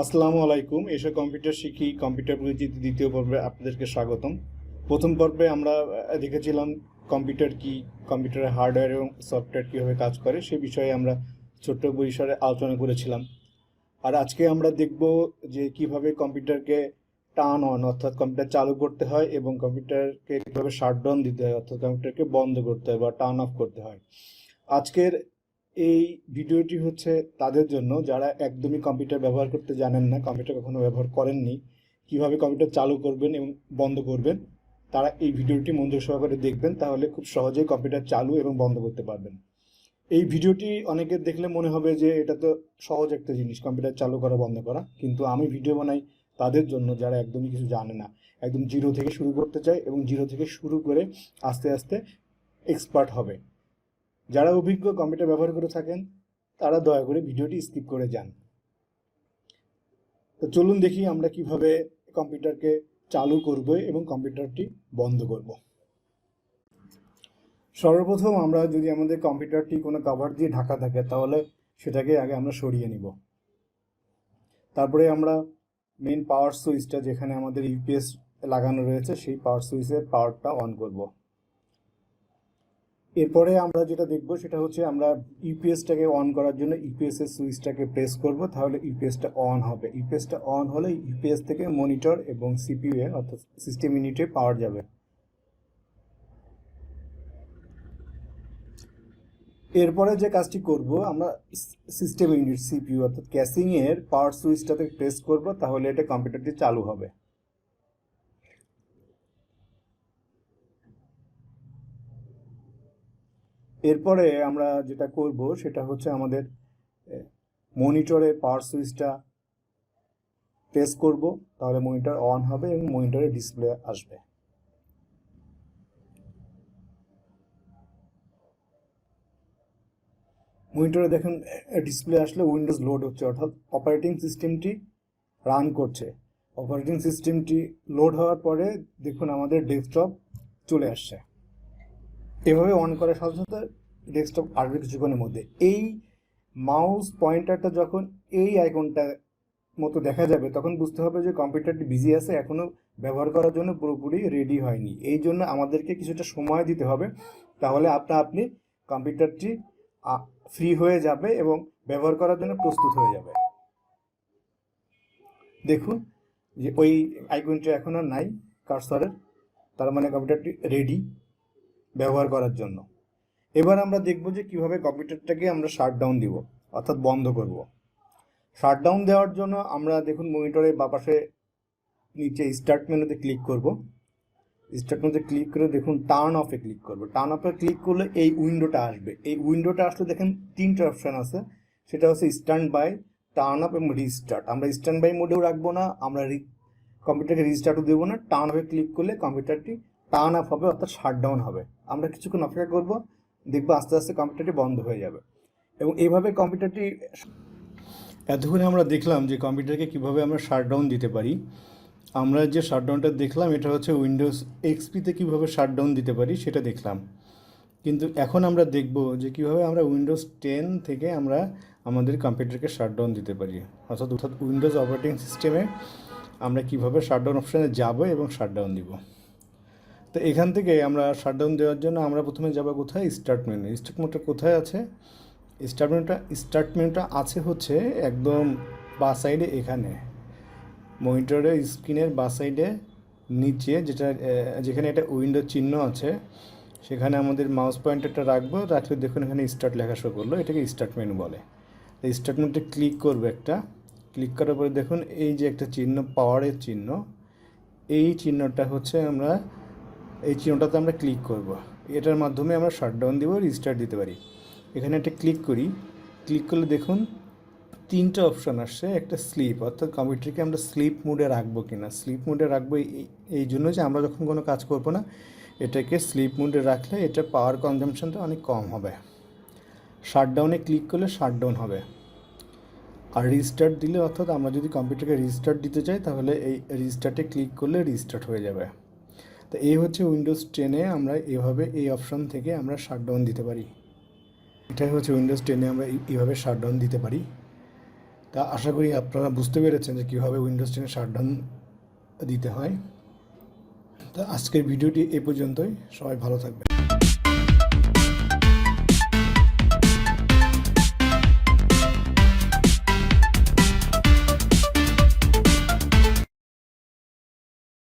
আসসালামু আলাইকুম। এসে কম্পিউটার শিখি কম্পিউটার পরিচিতি দ্বিতীয় পর্বে আপনাদেরকে স্বাগতম। প্রথম পর্বে আমরা দেখেছিলাম কম্পিউটার কি, কম্পিউটারের হার্ডওয়্যার এবং সফটওয়্যার কীভাবে কাজ করে সে বিষয়ে আমরা ছোট্ট পরিসরে আলোচনা করেছিলাম। আর আজকে আমরা দেখব যে কিভাবে কম্পিউটারকে টার্ন অন অর্থাৎ কম্পিউটার চালু করতে হয় এবং কম্পিউটারকে কীভাবে শাটডাউন দিতে হয় অর্থাৎ কম্পিউটারকে বন্ধ করতে হয় বা টার্ন অফ করতে হয়। আজকের এই ভিডিওটি হচ্ছে তাদের জন্য যারা একদমই কম্পিউটার ব্যবহার করতে জানেন না, কম্পিউটার কখনো ব্যবহার করেননি, কিভাবে কম্পিউটার চালু করবেন এবং বন্ধ করবেন তারা এই ভিডিওটি মনোযোগ সহকারে দেখবেন, তাহলে খুব সহজেই কম্পিউটার চালু এবং বন্ধ করতে পারবেন। এই ভিডিওটি অনেকের দেখলে মনে হবে যে এটা তো সহজ একটা জিনিস, কম্পিউটার চালু করা বন্ধ করা, কিন্তু আমি ভিডিও বানাই তাদের জন্য যারা একদমই কিছু জানে না, একদম জিরো থেকে শুরু করতে চায় এবং জিরো থেকে শুরু করে আস্তে আস্তে এক্সপার্ট হবে। যারা অভিজ্ঞ কম্পিউটার ব্যবহার করে থাকেন তারা দয়া করে ভিডিওটি স্কিপ করে যান। তো চলুন দেখি আমরা কিভাবে কম্পিউটারকে চালু করব এবং কম্পিউটারটি বন্ধ করব। সর্বপ্রথম আমরা যদি আমাদের কম্পিউটারটি কোনো কভার দিয়ে ঢাকা থাকে তাহলে সেটাকে আগে আমরা সরিয়ে নিব। তারপরে আমরা মেন পাওয়ার সুইচটা, যেখানে আমাদের ইউপিএস লাগানো রয়েছে, সেই পাওয়ার সুইচের পাওয়ারটা অন করব। এরপরে আমরা যেটা দেখব সেটা হচ্ছে আমরা ইউপিএসটাকে অন করার জন্য ইউপিএস এর সুইচটাকে প্রেস করব, তাহলে ইউপিএসটা অন হবে। ইউপিএসটা অন হলে ইউপিএস থেকে মনিটর এবং সিপিইউ এ অর্থাৎ সিস্টেম ইউনিটে পাওয়ার যাবে। এরপরে যে কাজটি করব, আমরা সিস্টেম ইউনিট সিপিইউ অর্থাৎ ক্যাসিং এর পাওয়ার সুইচটাতে প্রেস করব, তাহলে এটা কম্পিউটারটি চালু হবে। এরপরে আমরা যেটা করব সেটা হচ্ছে আমাদের মনিটরের পাওয়ার সুইচটা প্রেস করব, তাহলে মনিটর অন হবে এবং মনিটরে ডিসপ্লে আসবে। মনিটরে দেখুন ডিসপ্লে আসলে উইন্ডোজ লোড হচ্ছে, অর্থাৎ অপারেটিং সিস্টেমটি রান করছে। অপারেটিং সিস্টেমটি লোড হওয়ার পরে দেখুন আমাদের ডেস্কটপ চলে আসছে। এভাবে অন করার সাথে সাথে ডেস্কটপ আসবে কিছুক্ষণের মধ্যে। এই মাউস পয়েন্টারটা যখন এই আইকনটা মতো দেখা যাবে তখন বুঝতে হবে যে কম্পিউটারটি বিজি আছে, এখনও ব্যবহার করার জন্য পুরোপুরি রেডি হয়নি। এই জন্য আমাদেরকে কিছুটা সময় দিতে হবে, তাহলে আপনি কম্পিউটারটি ফ্রি হয়ে যাবে এবং ব্যবহার করার জন্য প্রস্তুত হয়ে যাবে। দেখুন যে ওই আইকনটি এখন আর নাই কার্সরের, তার মানে কম্পিউটারটি রেডি ব্যবহার করার জন্য। এবার আমরা দেখব যে কিভাবে কম্পিউটারটাকে আমরা শাটডাউন দিব অর্থাৎ বন্ধ করব। শাটডাউন দেওয়ার জন্য আমরা দেখুন মনিটরের বাপাশে নিচে স্টার্ট মেনুতে ক্লিক করব। স্টার্ট মেনুতে ক্লিক করে দেখুন টার্ন অফে ক্লিক করব। টার্ন অফে ক্লিক করলে এই উইন্ডোটা আসবে। এই উইন্ডোটা আসলে দেখেন তিনটা অপশান আছে, সেটা হচ্ছে স্ট্যান্ড বাই, টার্ন অফ এবং রিস্টার্ট। আমরা স্ট্যান্ড বাই মোডেও রাখবো না, আমরা কম্পিউটারকে রিস্টার্টও দেবো না। টার্ন অফে ক্লিক করলে কম্পিউটারটি টার্ন অফ হবে অর্থাৎ শাটডাউন হবে। আমরা কিছুক্ষণ অপেক্ষা করব, দেখবো আস্তে আস্তে কম্পিউটারটি বন্ধ হয়ে যাবে। এবং এইভাবে কম্পিউটারটি, এতক্ষণে আমরা দেখলাম যে কম্পিউটারকে কীভাবে আমরা শাটডাউন দিতে পারি। আমরা যে শাটডাউনটা দেখলাম এটা হচ্ছে উইন্ডোজ এক্সপিতে কীভাবে শাটডাউন দিতে পারি সেটা দেখলাম, কিন্তু এখন আমরা দেখব যে কীভাবে আমরা উইন্ডোজ 10 থেকে আমরা আমাদের কম্পিউটারকে শাটডাউন দিতে পারি, অর্থাৎ উইন্ডোজ অপারেটিং সিস্টেমে আমরা কীভাবে শাটডাউন অপশানে যাব এবং শাটডাউন দিব। তো এখান থেকে আমরা শাটডাউন দেওয়ার জন্য আমরা প্রথমে যাব কোথায়, স্টার্ট মেনু। স্টার্ট মেনুটা কোথায় আছে? স্টার্ট মেনুটা আছে হচ্ছে একদম বাঁ সাইডে, এখানে মনিটরের স্ক্রিনের বাঁ সাইডে নিচে, যেখানে একটা উইন্ডোর চিহ্ন আছে সেখানে আমাদের মাউস পয়েন্টারটা রাখবো। রাখলে দেখুন এখানে স্টার্ট লেখা শো করলো, এটাকে স্টার্ট মেনু বলে। এই স্টার্ট মেনুতে ক্লিক করবো একটা, ক্লিক করার পরে দেখুন এই যে একটা চিহ্ন, পাওয়ারের চিহ্ন, এই চিহ্নটা হচ্ছে এই চিহ্নটাতে আমরা ক্লিক করব। এটার মাধ্যমে আমরা শাটডাউন দিব, রিস্টার্ট দিতে পারি। এখানে একটা ক্লিক করি, ক্লিক করলে দেখুন তিনটা অপশান আসছে। একটা স্লিপ, অর্থাৎ কম্পিউটারকে আমরা স্লিপ মোডে রাখবো কিনা। স্লিপ মোডে রাখবো এই জন্য যে আমরা যখন কোনো কাজ করবো না, এটাকে স্লিপ মোডে রাখলে এটা পাওয়ার কনজাম্পশনটা অনেক কম হবে। শাটডাউনে ক্লিক করলে শাটডাউন হবে। আর রিস্টার্ট দিলে, অর্থাৎ আমরা যদি কম্পিউটারকে রিস্টার্ট দিতে চাই তাহলে এই রিস্টার্টে ক্লিক করলে রিস্টার্ট হয়ে যাবে। তো এই হচ্ছে উইন্ডোজ 10-এ আমরা এভাবে এই অপশান থেকে আমরা শাটডাউন দিতে পারি। এটাই হচ্ছে উইন্ডোজ 10-এ আমরা এইভাবে শাটডাউন দিতে পারি। তা আশা করি আপনারা বুঝতে পেরেছেন যে কীভাবে উইন্ডোজ 10 শাটডাউন দিতে হয়। তা আজকের ভিডিওটি এই পর্যন্তই, সবাই ভালো থাকবেন।